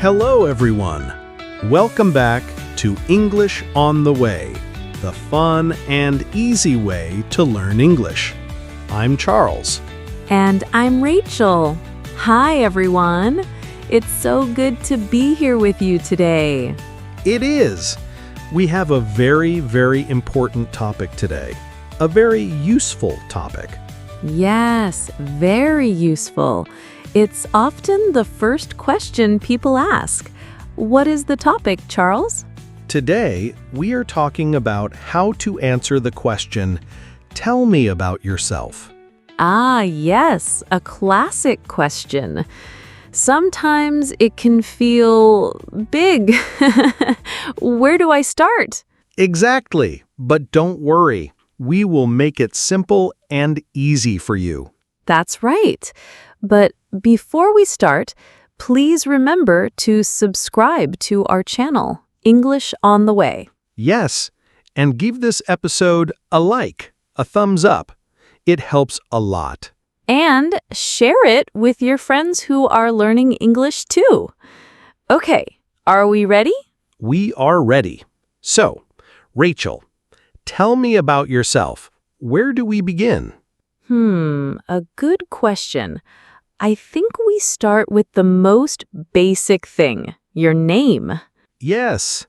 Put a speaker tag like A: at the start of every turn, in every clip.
A: Hello, everyone. Welcome back to English on the Way, the fun and easy way to learn English. I'm Charles.
B: And I'm Rachel. Hi, everyone. It's so good to be here with you today.
A: It is. We have a very, very important topic today. A very useful topic.
B: Yes, very useful. It's often the first question people ask. What is the topic, Charles?
A: Today, we are talking about how to answer the question, "Tell me about yourself."
B: Ah, yes, a classic question. Sometimes it can feel big. Where do I start?
A: Exactly, but don't worry. We will make it simple and easy for you.
B: That's right. But before we start, please remember to subscribe to our channel, English on the Way.
A: Yes, and give this episode a like, a thumbs up. It helps a lot.
B: And share it with your friends who are learning English too. Okay, are we ready?
A: We are ready. So, Rachel, tell me about yourself. Where do we begin?
B: A good question. I think we start with the most basic thing, your name.
A: Yes,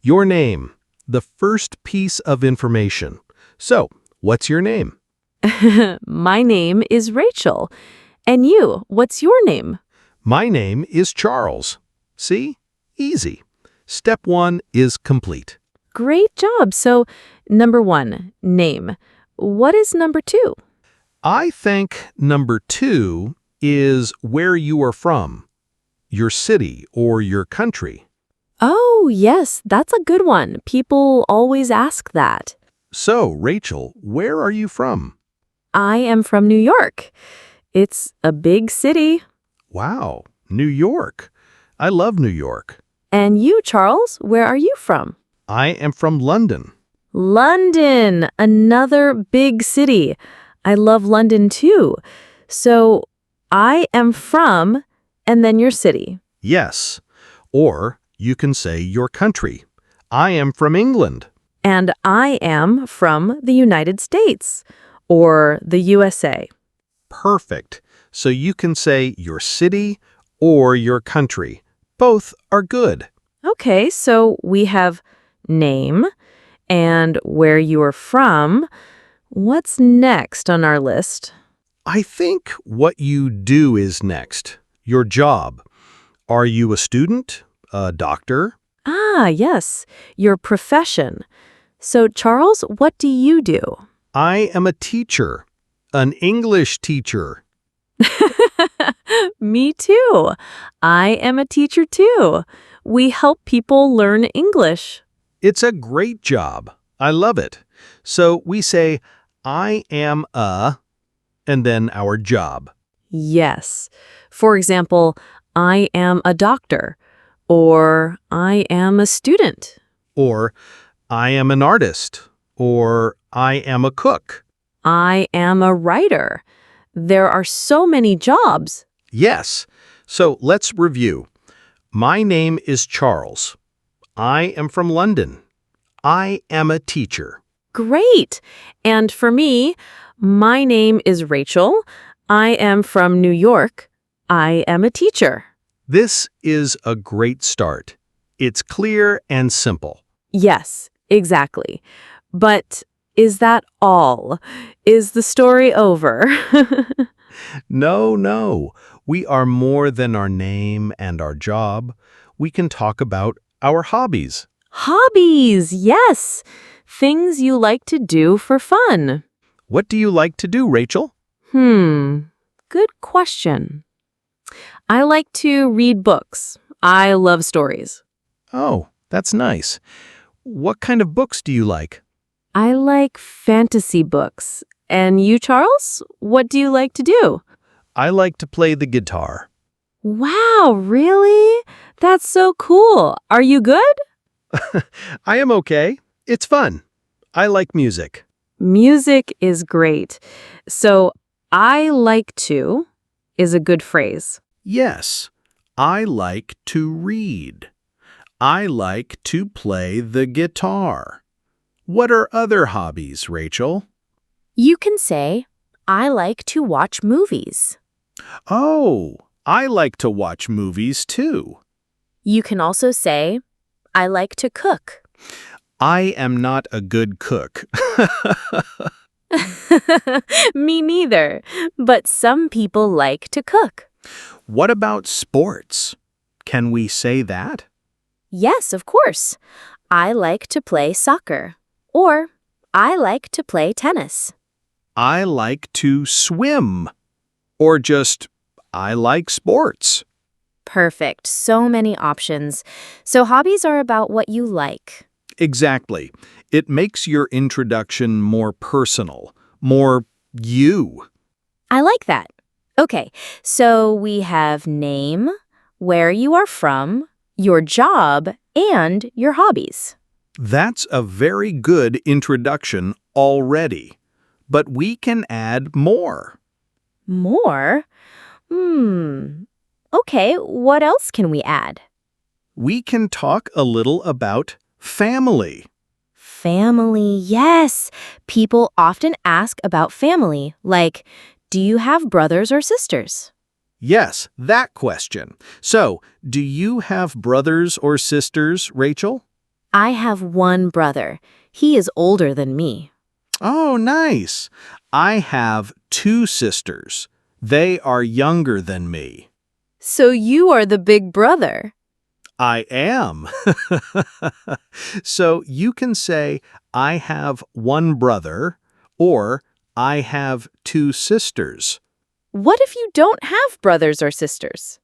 A: your name, the first piece of information. So, what's your name?
B: My name is Rachel. And you, what's your name?
A: My name is Charles. See? Easy. Step 1 is complete.
B: Great job. So, number 1, name. What is number 2?
A: I think number 2 is where you are from, your city or your country.
B: Oh, yes, that's a good one. People always ask that.
A: So, Rachel, where are you from?
B: I am from New York. It's a big city.
A: Wow, New York. I love New York.
B: And you, Charles, where are you from?
A: I am from London.
B: London, another big city. I love London too. So, I am from, and then your city.
A: Yes, or you can say your country. I am from England.
B: And I am from the United States, or the USA.
A: Perfect. So you can say your city or your country. Both are good.
B: Okay, so we have name and where you are from. What's next on our list?
A: I think what you do is next. Your job. Are you a student? A doctor?
B: Ah, yes, your profession. So, Charles, what do you do?
A: I am a teacher. An English teacher.
B: Me too. I am a teacher too. We help people learn English.
A: It's a great job. I love it. So we say, I am a, and then our job.
B: Yes. For example, I am a doctor, or I am a student.
A: Or, I am an artist. Or, I am a cook.
B: I am a writer. There are so many jobs.
A: Yes. So let's review. My name is Charles. I am from London. I am a teacher.
B: Great. And for me, my name is Rachel. I am from New York. I am a teacher.
A: This is a great start. It's clear and simple.
B: Yes, exactly. But is that all? Is the story over?
A: No. We are more than our name and our job. We can talk about our hobbies.
B: Hobbies, yes. Things you like to do for fun.
A: What do you like to do, Rachel?
B: Good question. I like to read books. I love stories.
A: Oh, that's nice. What kind of books do you like?
B: I like fantasy books. And you, Charles? What do you like to do?
A: I like to play the guitar.
B: Wow, really? That's so cool. Are you good?
A: I am okay. It's fun. I like music.
B: Music is great. So, I like to is a good phrase.
A: Yes. I like to read. I like to play the guitar. What are other hobbies, Rachel?
B: You can say, I like to watch movies.
A: Oh, I like to watch movies too.
B: You can also say, I like to cook.
A: I am not a good cook.
B: Me neither, but some people like to cook.
A: What about sports? Can we say that?
B: Yes, of course. I like to play soccer. Or, I like to play tennis.
A: I like to swim. Or just, I like sports.
B: Perfect. So many options. So hobbies are about what you like.
A: Exactly. It makes your introduction more personal, more you.
B: I like that. Okay, so we have name, where you are from, your job, and your hobbies.
A: That's a very good introduction already. But we can add more.
B: More? Okay, what else can we add?
A: We can talk a little about family.
B: Family, yes. People often ask about family, like, do you have brothers or sisters?
A: Yes, that question. So, do you have brothers or sisters, Rachel?
B: I have one brother. He is older than me.
A: Oh, nice. I have two sisters. They are younger than me.
B: So you are the big brother.
A: I am. So you can say, I have one brother, or I have two sisters.
B: What if you don't have brothers or sisters?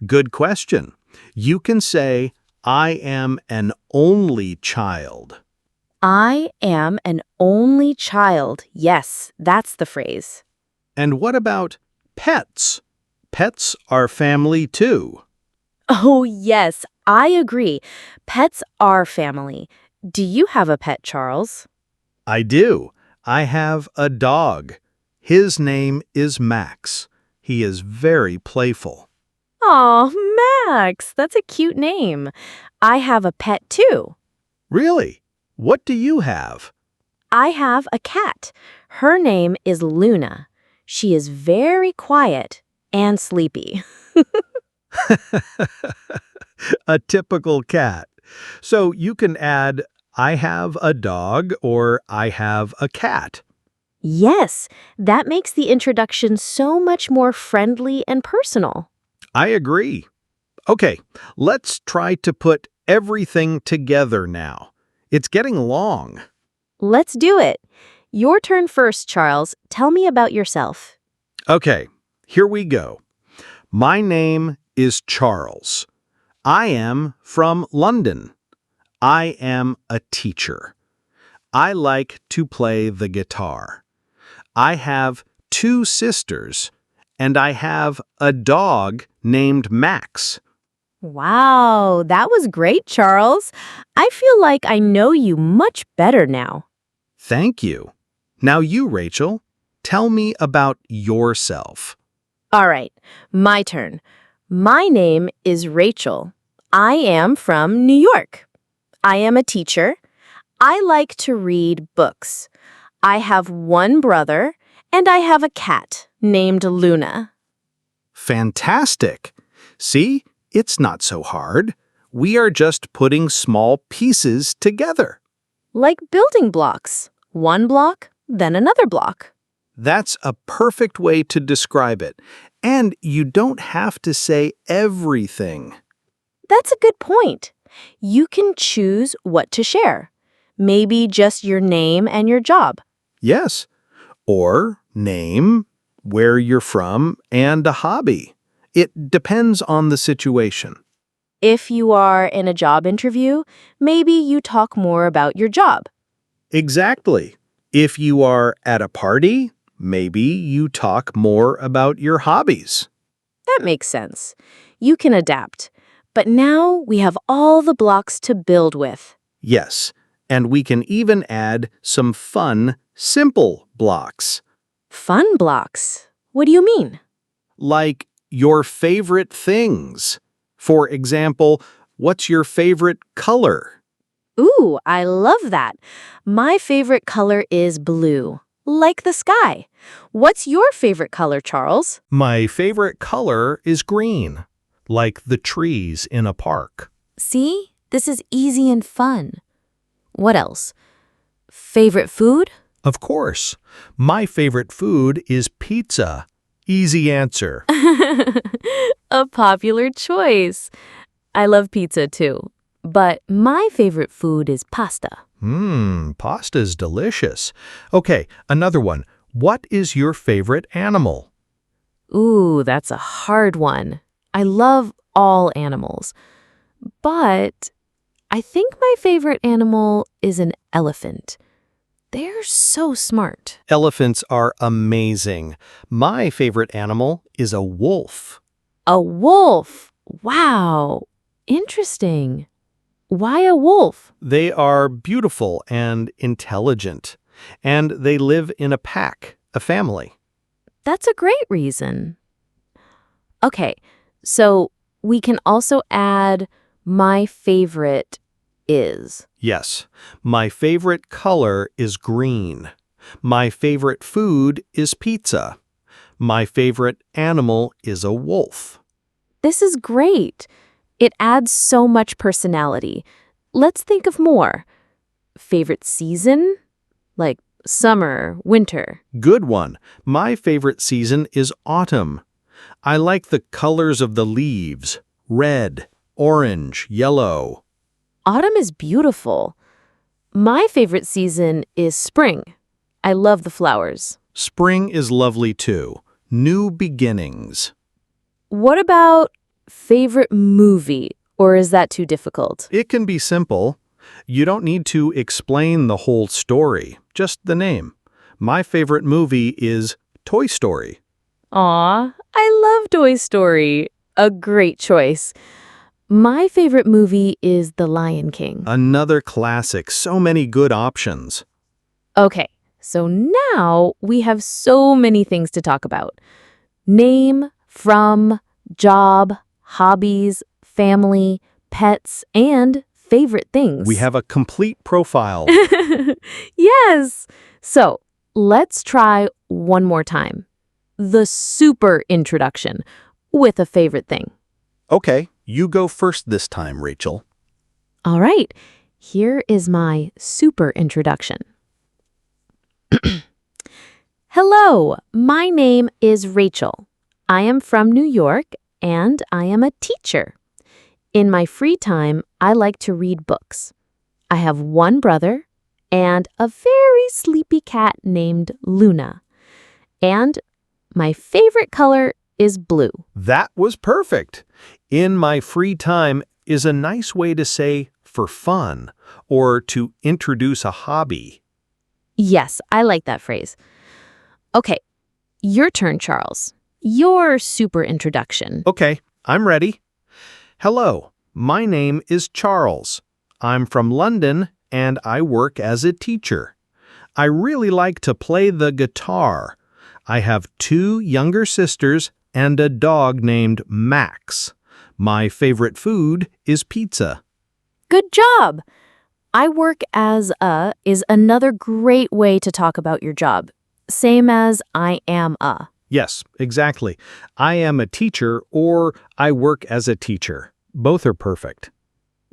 A: Good question. You can say, I am an only child.
B: I am an only child. Yes, that's the phrase.
A: And what about pets? Pets are family too.
B: Oh, yes, I agree. Pets are family. Do you have a pet, Charles?
A: I do. I have a dog. His name is Max. He is very playful.
B: Aw, Max, that's a cute name. I have a pet too.
A: Really? What do you have?
B: I have a cat. Her name is Luna. She is very quiet and sleepy.
A: A typical cat. So you can add, I have a dog or I have a cat.
B: Yes, that makes the introduction so much more friendly and personal.
A: I agree. Okay, let's try to put everything together now. It's getting long.
B: Let's do it. Your turn first, Charles. Tell me about yourself.
A: Okay, here we go. My name is Charles. I am from London. I am a teacher. I like to play the guitar. I have two sisters, and I have a dog named Max.
B: Wow, that was great, Charles. I feel like I know you much better now.
A: Thank you. Now you, Rachel, tell me about yourself.
B: All right, my turn. My name is Rachel. I am from New York. I am a teacher. I like to read books. I have one brother, and I have a cat named Luna.
A: Fantastic. See, it's not so hard. We are just putting small pieces together.
B: Like building blocks. One block, then another block.
A: That's a perfect way to describe it. And you don't have to say everything.
B: That's a good point. You can choose what to share. Maybe just your name and your job.
A: Yes. Or name, where you're from, and a hobby. It depends on the situation.
B: If you are in a job interview, maybe you talk more about your job.
A: Exactly. If you are at a party, maybe you talk more about your hobbies.
B: That makes sense. You can adapt. But now we have all the blocks to build with.
A: Yes, and we can even add some fun, simple blocks.
B: Fun blocks? What do you mean?
A: Like your favorite things. For example, what's your favorite color?
B: Ooh, I love that. My favorite color is blue, like the sky. What's your favorite color, Charles?
A: My favorite color is green, like the trees in a park.
B: See, this is easy and fun. What else? Favorite food?
A: Of course, my favorite food is pizza. Easy answer.
B: A popular choice. I love pizza too, but my favorite food is pasta.
A: Pasta's delicious. Okay, another one. What is your favorite animal?
B: Ooh, that's a hard one. I love all animals, but I think my favorite animal is an elephant. They're so smart.
A: Elephants are amazing. My favorite animal is a wolf.
B: A wolf. Wow. Interesting. Why a wolf?
A: They are beautiful and intelligent, and they live in a pack, a family.
B: That's a great reason. Okay, so we can also add my favorite is.
A: Yes, my favorite color is green. My favorite food is pizza. My favorite animal is a wolf.
B: This is great. It adds so much personality. Let's think of more. Favorite season? Like summer, winter.
A: Good one. My favorite season is autumn. I like the colors of the leaves, red, orange, yellow.
B: Autumn is beautiful. My favorite season is spring. I love the flowers.
A: Spring is lovely too. New beginnings.
B: What about favorite movie? Or is that too difficult?
A: It can be simple. You don't need to explain the whole story, just the name. My favorite movie is Toy Story.
B: Aw, I love Toy Story. A great choice. My favorite movie is The Lion King.
A: Another classic, so many good options.
B: Okay, so now we have so many things to talk about. Name, from, job, hobbies, family, pets, and favorite things.
A: We have a complete profile.
B: Yes! So, let's try one more time. The super introduction with a favorite thing.
A: Okay, you go first this time, Rachel.
B: All right, here is my super introduction. Hello, my name is Rachel. I am from New York and I am a teacher. In my free time, I like to read books. I have one brother and a very sleepy cat named Luna. And my favorite color is blue.
A: That was perfect. In my free time is a nice way to say for fun or to introduce a hobby.
B: Yes, I like that phrase. Okay, your turn, Charles. Your super introduction.
A: Okay, I'm ready. Hello, my name is Charles. I'm from London and I work as a teacher. I really like to play the guitar. I have 2 younger sisters and a dog named Max. My favorite food is pizza.
B: Good job! I work as a is another great way to talk about your job. Same as I am a.
A: Yes, exactly. I am a teacher or I work as a teacher. Both are perfect.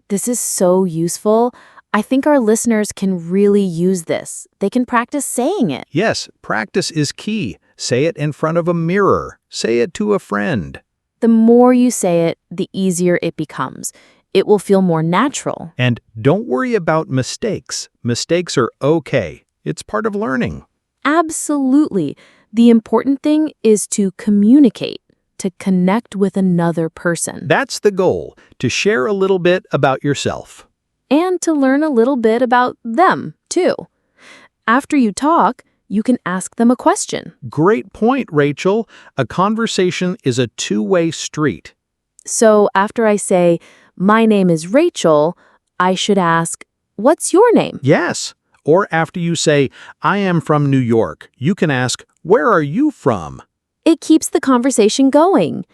B: This is so useful. I think our listeners can really use this. They can practice saying it.
A: Yes, practice is key. Say it in front of a mirror. Say it to a friend.
B: The more you say it, the easier it becomes. It will feel more natural.
A: And don't worry about mistakes. Mistakes are okay. It's part of learning.
B: Absolutely. The important thing is to communicate, to connect with another person,
A: That's the goal, to share a little bit about yourself.
B: and to learn a little bit about them, too. After you talk, you can ask them a question.
A: Great point, Rachel. A conversation is a two-way street.
B: So after I say, my name is Rachel, I should ask, what's your name?
A: Yes. Or after you say, I am from New York, you can ask, where are you from?
B: It keeps the conversation going.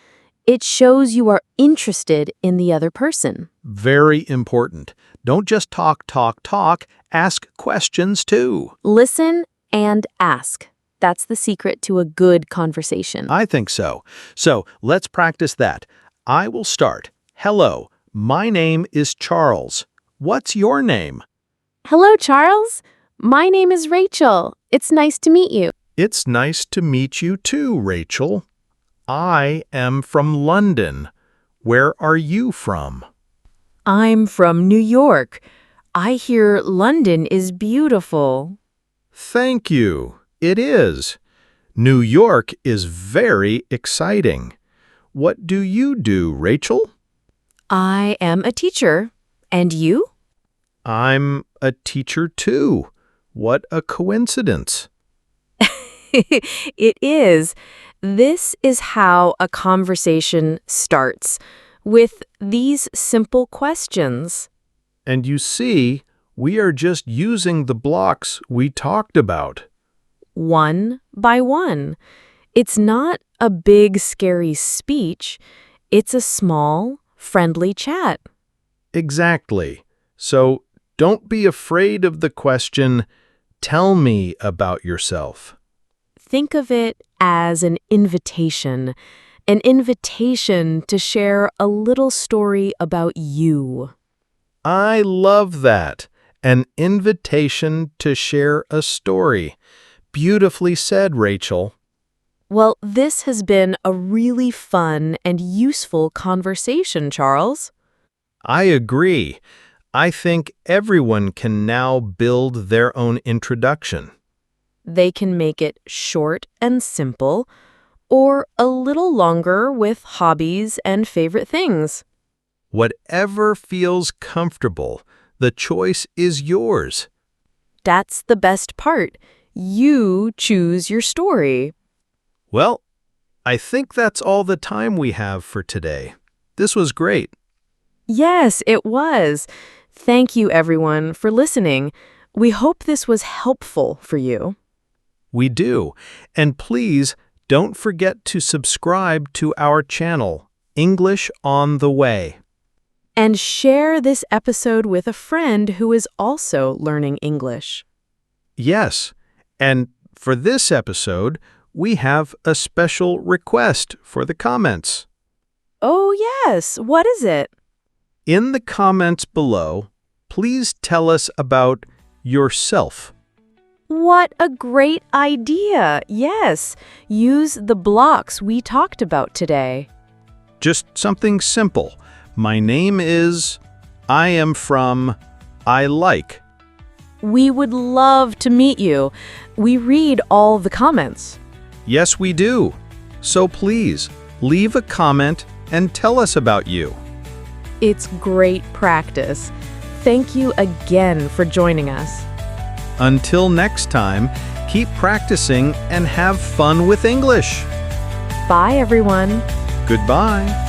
B: It shows you are interested in the other person.
A: Very important. Don't just talk, talk, talk. Ask questions too.
B: Listen and ask. That's the secret to a good conversation.
A: I think so. So let's practice that. I will start. Hello, my name is Charles. What's your name?
B: Hello, Charles. My name is Rachel. It's nice to meet you.
A: It's nice to meet you too, Rachel. I am from London. Where are you from?
B: I'm from New York. I hear London is beautiful.
A: Thank you. It is. New York is very exciting. What do you do, Rachel?
B: I am a teacher. And you?
A: I'm a teacher too. What a coincidence.
B: It is. This is how a conversation starts, with these simple questions.
A: And you see, we are just using the blocks we talked about.
B: One by one. It's not a big, scary speech. It's a small, friendly chat.
A: Exactly. So don't be afraid of the question, tell me about yourself.
B: Think of it as an invitation to share a little story about you.
A: I love that. An invitation to share a story. Beautifully said, Rachel.
B: Well, this has been a really fun and useful conversation, Charles.
A: I agree. I think everyone can now build their own introduction.
B: They can make it short and simple, or a little longer with hobbies and favorite things.
A: Whatever feels comfortable, the choice is yours.
B: That's the best part. You choose your story.
A: Well, I think that's all the time we have for today. This was great.
B: Yes, it was. Thank you, everyone, for listening. We hope this was helpful for you.
A: We do. And please don't forget to subscribe to our channel, English on the Way.
B: And share this episode with a friend who is also learning English.
A: Yes, and for this episode, we have a special request for the comments.
B: Oh, yes. What is it?
A: In the comments below, please tell us about yourself.
B: What a great idea. Yes, use the blocks we talked about today.
A: Just something simple. My name is, I am from, I like.
B: We would love to meet you. We read all the comments.
A: Yes, we do. So please, leave a comment and tell us about you.
B: It's great practice. Thank you again for joining us.
A: Until next time, keep practicing and have fun with English.
B: Bye, everyone.
A: Goodbye.